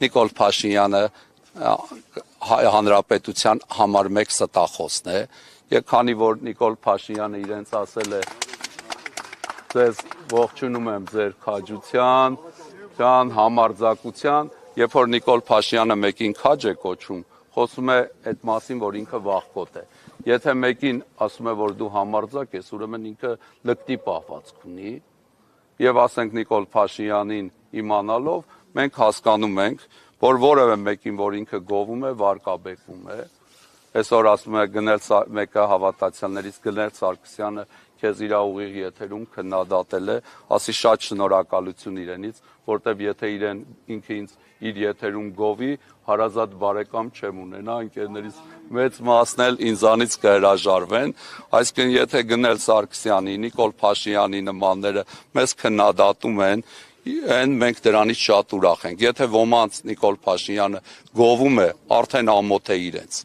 Նիկոլ Փաշինյանը Հանրապետության համար մեկ ստախոսն է, եւ քանի որ Նիկոլ Փաշինյանը իրենց ասել է ձեզ ողջունում եմ ձեր քաջության, համարձակության, երբ որ Նիկոլ Փաշինյանը մեկին քաջ է կոչում, խոսում է այդ մասին, որ ինքը վախկոտ է։ Եթե մեկին ասում է, որ դու համարձակ ես, ուրեմն ինքը լկտի պահվածք ունի, եւ ասենք Նիկոլ Փաշինյանին իմանալով, մենք հասկանում ենք, որ որևէ մեկին, որ ինքը գովում է, վարկաբեկում է։ Այսօր ասում է մեկը հավատացյալներից Գնել Սարգսյանը քեզ իր ուղիղ եթերում քննադատել է, ասի շատ շնորհակալություն իրենից, որտեվ եթե ինքը ինձ իր եթերում գովի, հարազատ բարեկամ չեմ ունենա, ընկերներից մեծ մասն էլ ինձանից կհրաժարվեն, այսինքն եթե Գնել Սարգսյանի, Նիկոլ Փաշինյանի նմանները մեզ քննադատում են, մենք դրանից շատ ուրախ ենք։ Եթե ոմանց Նիկոլ Փաշինյանը գովում է, արդեն ամոթ է իրենց։